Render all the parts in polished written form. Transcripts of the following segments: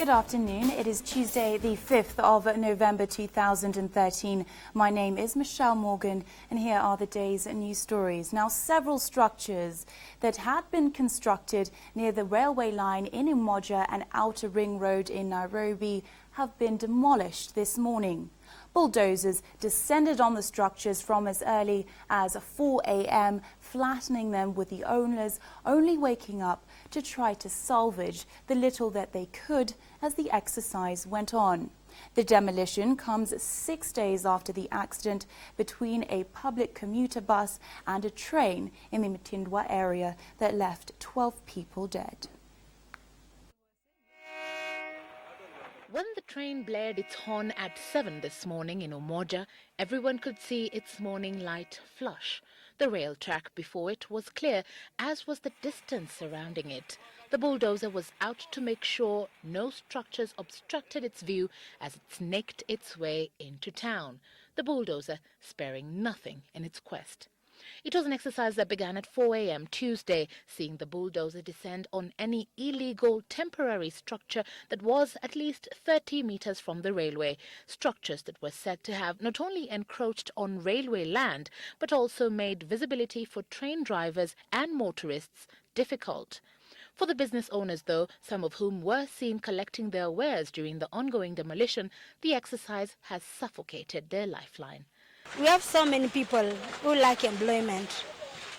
Good afternoon. It is Tuesday, the 5th of November 2013. My name is Michelle Morgan, and here are the day's news stories. Now, several structures that had been constructed near the railway line in Umoja and Outer Ring Road in Nairobi have been demolished this morning. Bulldozers descended on the structures from as early as 4 a.m., flattening them, with the owners only waking up to try to salvage the little that they could as the exercise went on. The demolition comes 6 days after the accident between a public commuter bus and a train in the Mutindwa area that left 12 people dead. When the train blared its horn at 7 this morning in Umoja, everyone could see its morning light flush. The rail track before it was clear, as was the distance surrounding it. The bulldozer was out to make sure no structures obstructed its view as it snaked its way into town, the bulldozer sparing nothing in its quest. It was an exercise that began at 4 a.m. Tuesday, seeing the bulldozer descend on any illegal temporary structure that was at least 30 meters from the railway, structures that were said to have not only encroached on railway land, but also made visibility for train drivers and motorists difficult. For the business owners, though, some of whom were seen collecting their wares during the ongoing demolition, the exercise has suffocated their lifeline. We have so many people who lack employment.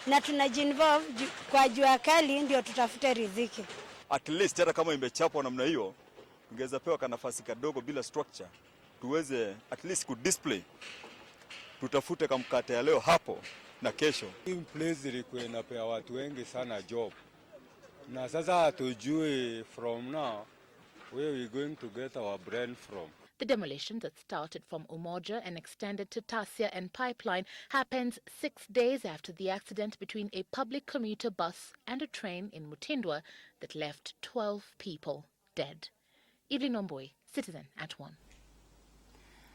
Na tunajinvolve kwa jua kali ndio tutafute riziki. At least hata kama imechapwa namna hiyo, ungeweza pewa kanafasi kadogo bila structure, tuweze at least kudisplay. Tutafute kamkate ya leo hapo na kesho. Hii place ilikuwa inapea watu wengi sana job. Na sasa hatujui from now where we going to get our brand from. The demolition that started from Umoja and extended to Tasia and Pipeline happens 6 days after the accident between a public commuter bus and a train in Mutindwa that left 12 people dead. Evelyn Omboi, Citizen at 1.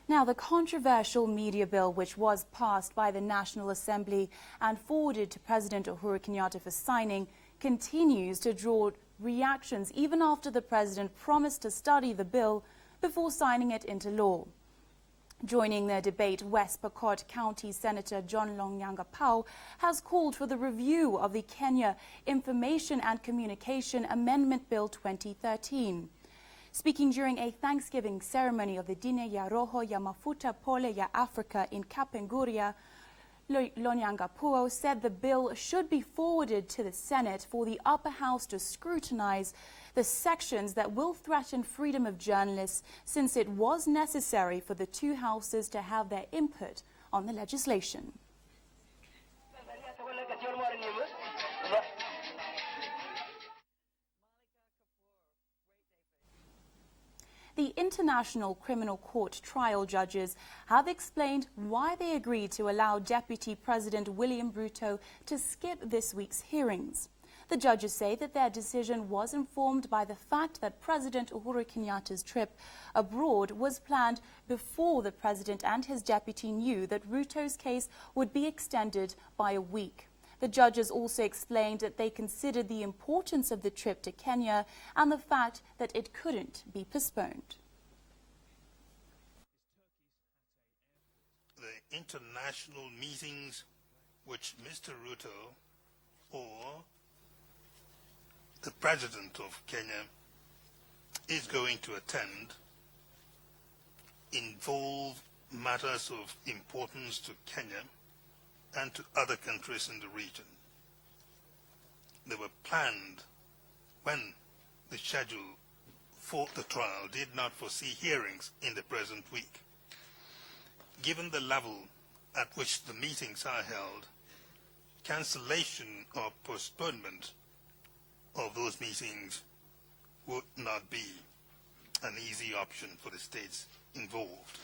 Now, the controversial media bill, which was passed by the National Assembly and forwarded to President Uhuru Kenyatta for signing, continues to draw reactions even after the president promised to study the bill before signing it into law. Joining the debate, West Pokot County Senator John Lonyanga Pao has called for the review of the Kenya Information and Communication Amendment Bill 2013. Speaking during a Thanksgiving ceremony of the Dine ya Roho ya Mafuta Pole ya Africa in Kapenguria, Lonyanga Pao said the bill should be forwarded to the Senate for the upper house to scrutinize the sections that will threaten freedom of journalists, since it was necessary for the two houses to have their input on the legislation. The International Criminal Court trial judges have explained why they agreed to allow Deputy President William Ruto to skip this week's hearings. The judges say that their decision was informed by the fact that President Uhuru Kenyatta's trip abroad was planned before the president and his deputy knew that Ruto's case would be extended by a week. The judges also explained that they considered the importance of the trip to Kenya and the fact that it couldn't be postponed. The international meetings which Mr. Ruto or the President of Kenya is going to attend involve matters of importance to Kenya and to other countries in the region. They were planned when the schedule for the trial did not foresee hearings in the present week. Given the level at which the meetings are held, cancellation or postponement of those meetings would not be an easy option for the states involved.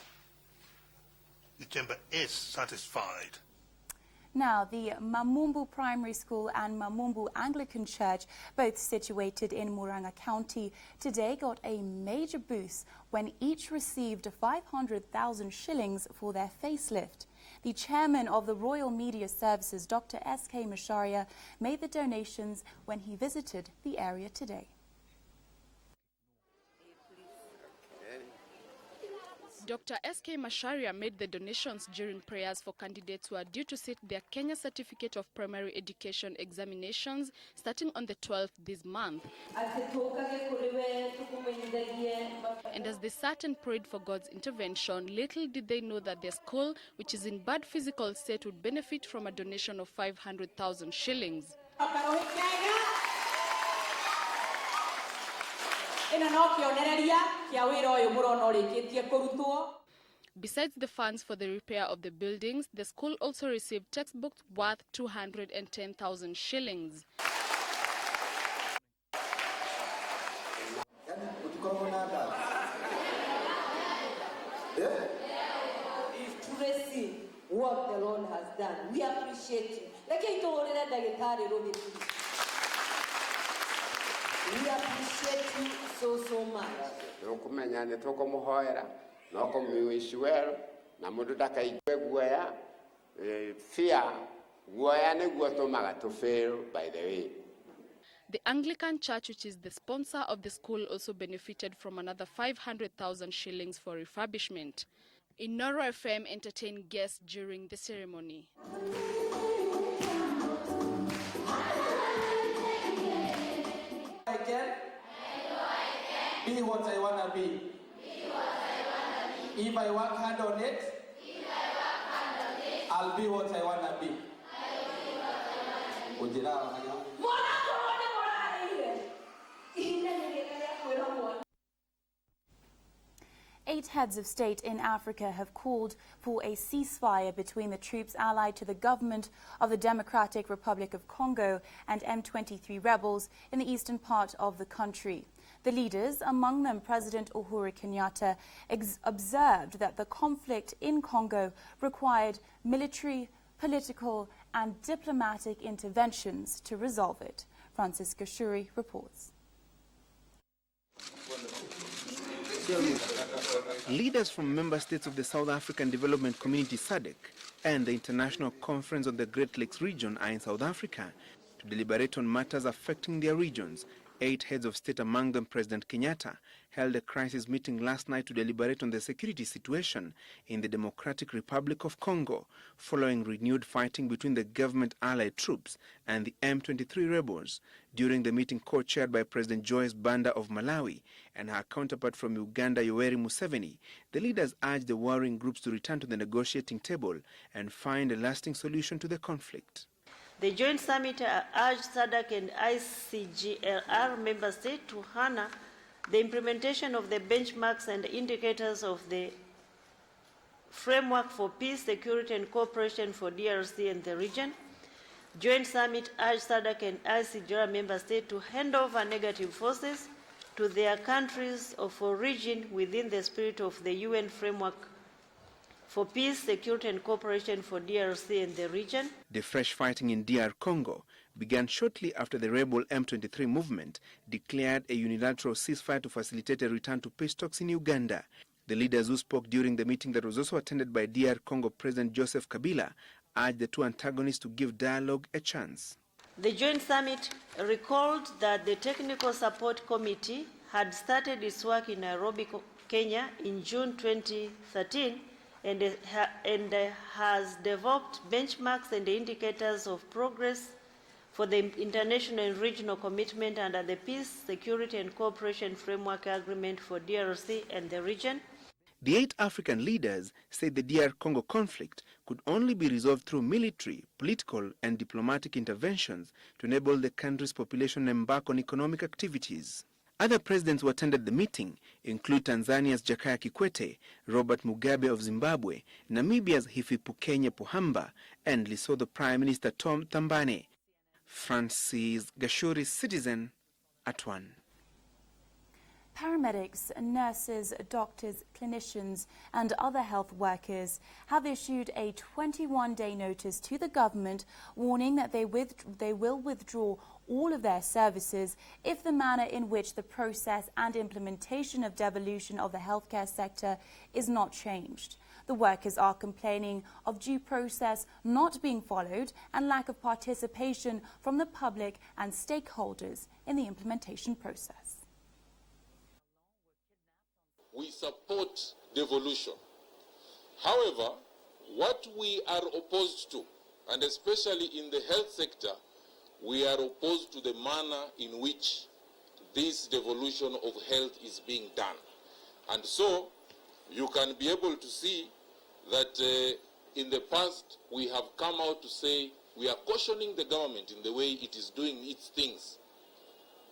The chamber is satisfied. Now, the Mamumbu Primary School and Mamumbu Anglican Church, both situated in Murang'a County, today got a major boost when each received 500,000 shillings for their facelift. The chairman of the Royal Media Services, Dr. S.K. Masharia, made the donations when he visited the area today. Dr. S.K. Masharia made the donations during prayers for candidates who are due to sit their Kenya Certificate of Primary Education examinations starting on the 12th this month. And as they sat and prayed for God's intervention, little did they know that their school, which is in bad physical state, would benefit from a donation of 500,000 shillings. Besides the funds for the repair of the buildings, the school also received textbooks worth 210,000 shillings. If truly see what the Lord has done, we appreciate you. We appreciate you so much. The Anglican Church, which is the sponsor of the school, also benefited from another 500,000 shillings for refurbishment. Inoro FM entertained guests during the ceremony. I can be what I want to be. If I work hard on it, I'll be what I want to be. 8 heads of state in Africa have called for a ceasefire between the troops allied to the government of the Democratic Republic of Congo and M23 rebels in the eastern part of the country. The leaders, among them President Uhuru Kenyatta, observed that the conflict in Congo required military, political and diplomatic interventions to resolve it. Francis Gashuri reports. Leaders from member states of the South African Development Community SADC and the International Conference on the Great Lakes region are in South Africa to deliberate on matters affecting their regions. 8 heads of state, among them President Kenyatta, held a crisis meeting last night to deliberate on the security situation in the Democratic Republic of Congo, following renewed fighting between the government-allied troops and the M23 rebels. During the meeting co-chaired by President Joyce Banda of Malawi and her counterpart from Uganda, Yoweri Museveni, the leaders urged the warring groups to return to the negotiating table and find a lasting solution to the conflict. The joint summit urged SADC and ICGLR member states to honor the implementation of the benchmarks and indicators of the Framework for Peace, Security and Cooperation for DRC and the region. Joint summit urged SADC and ICGLR member states to hand over negative forces to their countries of origin within the spirit of the UN Framework for Peace, Security and Cooperation for DRC and the region. The fresh fighting in DR Congo began shortly after the rebel M23 movement declared a unilateral ceasefire to facilitate a return to peace talks in Uganda. The leaders who spoke during the meeting that was also attended by DR Congo President Joseph Kabila urged the two antagonists to give dialogue a chance. The joint summit recalled that the Technical Support Committee had started its work in Nairobi, Kenya in June 2013 and has developed benchmarks and indicators of progress for the international and regional commitment under the Peace, Security and Cooperation Framework Agreement for DRC and the region. The 8 African leaders said the DR Congo conflict could only be resolved through military, political and diplomatic interventions to enable the country's population to embark on economic activities. Other presidents who attended the meeting include Tanzania's Jakaya Kikwete, Robert Mugabe of Zimbabwe, Namibia's Hifikepunye Pohamba, and Lesotho Prime Minister Tom Thambane. Francis Gashuri, Citizen at 1. Paramedics, nurses, doctors, clinicians and other health workers have issued a 21-day notice to the government warning that they will withdraw all of their services if the manner in which the process and implementation of devolution of the healthcare sector is not changed. The workers are complaining of due process not being followed and lack of participation from the public and stakeholders in the implementation process. we support devolution. However, what we are opposed to, and especially in the health sector, we are opposed to the manner in which this devolution of health is being done. And so, you can be able to see that in the past, we have come out to say we are cautioning the government in the way it is doing its things.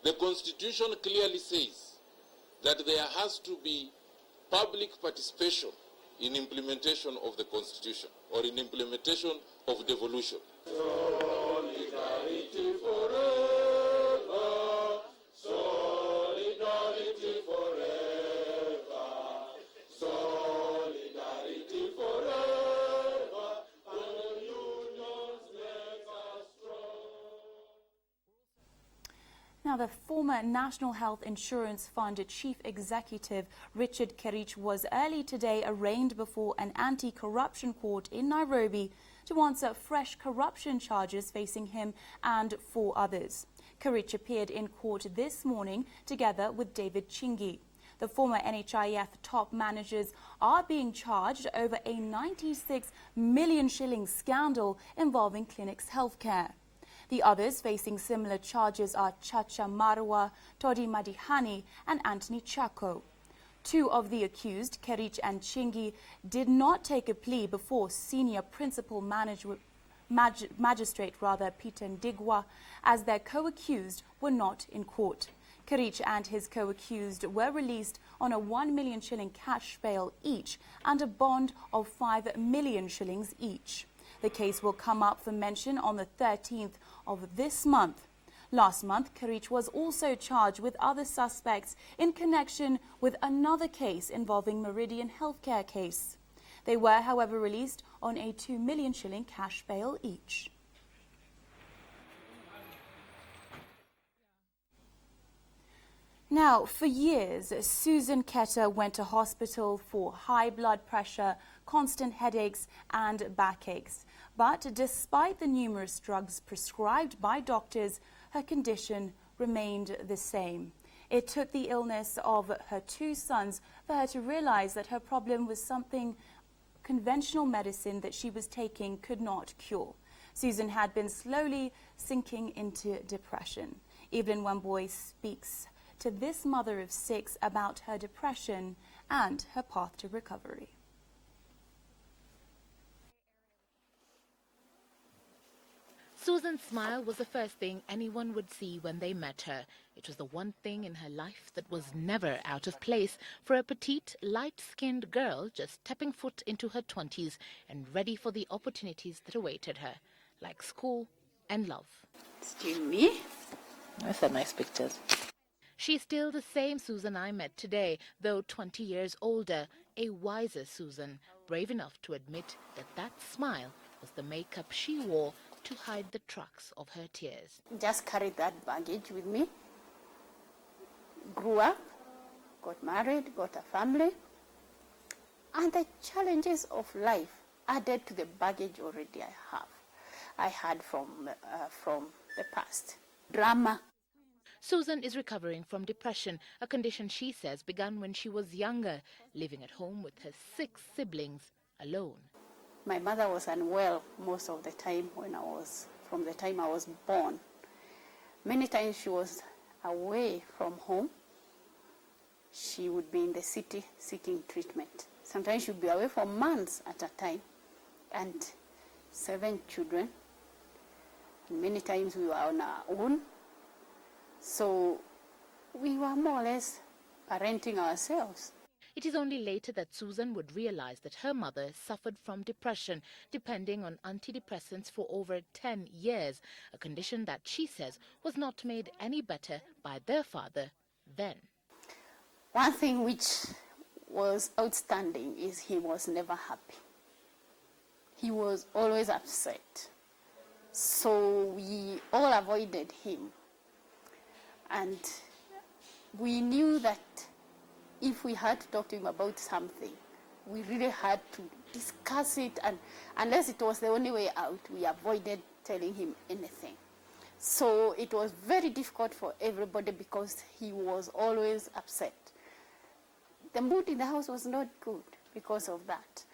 The Constitution clearly says that there has to be public participation in implementation of the Constitution or in implementation of devolution. Solidarity forever, solidarity forever, solidarity forever, and unions make us strong. Now, the former National Health Insurance Fund Chief Executive Richard Kerich was early today arraigned before an anti-corruption court in Nairobi to answer fresh corruption charges facing him and 4 others. Kerich appeared in court this morning together with David Chingi. The former NHIF top managers are being charged over a 96 million shilling scandal involving Clinics Healthcare. The others facing similar charges are Chacha Marwa, Todi Madihani and Anthony Chako. 2 of the accused, Kerich and Chingi, did not take a plea before senior principal magistrate Peter Ndigwa, as their co-accused were not in court. Kerich and his co-accused were released on a 1 million shilling cash bail each and a bond of 5 million shillings each. The case will come up for mention on the 13th of this month. Last month, Kerich was also charged with other suspects in connection with another case involving Meridian Healthcare case. They were, however, released on a 2 million shilling cash bail each. Now, for years, Susan Ketter went to hospital for high blood pressure, constant headaches and backaches. But despite the numerous drugs prescribed by doctors, her condition remained the same. It took the illness of her 2 sons for her to realize that her problem was something conventional medicine that she was taking could not cure. Susan had been slowly sinking into depression. Evelyn Wamboy speaks to this mother of 6 about her depression and her path to recovery. Susan's smile was the first thing anyone would see when they met her. It was the one thing in her life that was never out of place for a petite, light-skinned girl just stepping foot into her 20s and ready for the opportunities that awaited her, like school and love. Still me? Those are nice pictures. She's still the same Susan I met today, though 20 years older, a wiser Susan, brave enough to admit that that smile was the makeup she wore to hide the tracks of her tears. Just carried that baggage with me. Grew up, got married, got a family, and the challenges of life added to the baggage already I had from the past. Drama. Susan is recovering from depression, a condition she says began when she was younger, living at home with her 6 siblings alone. My mother was unwell most of the time from the time I was born. Many times she was away from home. She would be in the city seeking treatment. Sometimes she would be away for months at a time, and 7 children. And many times we were on our own. So we were more or less parenting ourselves. It is only later that Susan would realize that her mother suffered from depression, depending on antidepressants for over 10 years, a condition that she says was not made any better by their father then. One thing which was outstanding is he was never happy. He was always upset. So we all avoided him. And we knew that if we had to talk to him about something, we really had to discuss it, and unless it was the only way out, we avoided telling him anything. So it was very difficult for everybody because he was always upset. The mood in the house was not good because of that.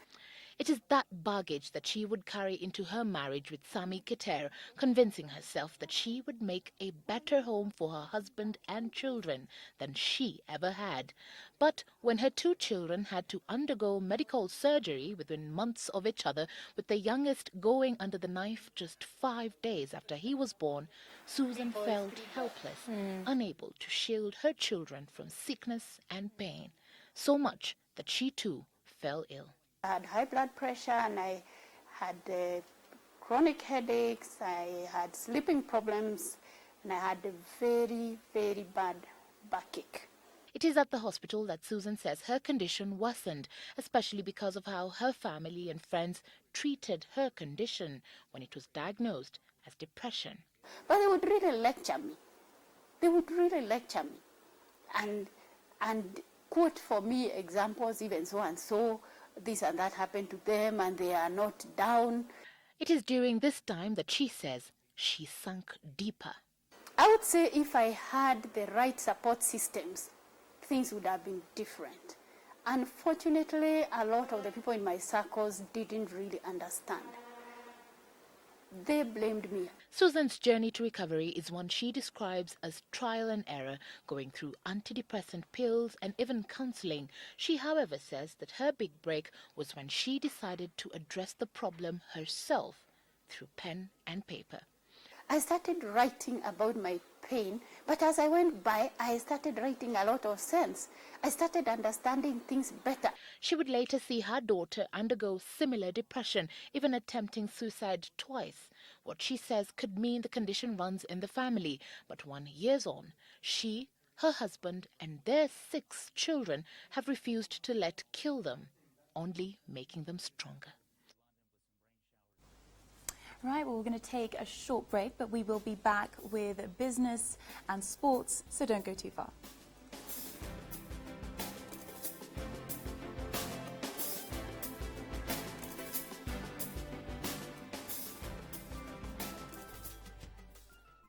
It is that baggage that she would carry into her marriage with Sami Keter, convincing herself that she would make a better home for her husband and children than she ever had. But when her 2 children had to undergo medical surgery within months of each other, with the youngest going under the knife just 5 days after he was born, Susan felt helpless, unable to shield her children from sickness and pain, so much that she too fell ill. I had high blood pressure and I had chronic headaches, I had sleeping problems, and I had a very, very bad backache. It is at the hospital that Susan says her condition worsened, especially because of how her family and friends treated her condition when it was diagnosed as depression. But they would really lecture me. They would really lecture me and quote for me examples, even so and so, this and that happened to them and they are not down. It is during this time that she says she sunk deeper. I would say if I had the right support systems, things would have been different. Unfortunately, a lot of the people in my circles didn't really understand. They blamed me. Susan's journey to recovery is one she describes as trial and error, going through antidepressant pills and even counseling. She, however, says that her big break was when she decided to address the problem herself through pen and paper. I started writing about my pain, but as I went by, I started writing a lot of sense. I started understanding things better. She would later see her daughter undergo similar depression, even attempting suicide twice. What she says could mean the condition runs in the family. But 1 year on, she, her husband, and their 6 children have refused to let kill them, only making them stronger. Right, well, we're going to take a short break, but we will be back with business and sports, so don't go too far.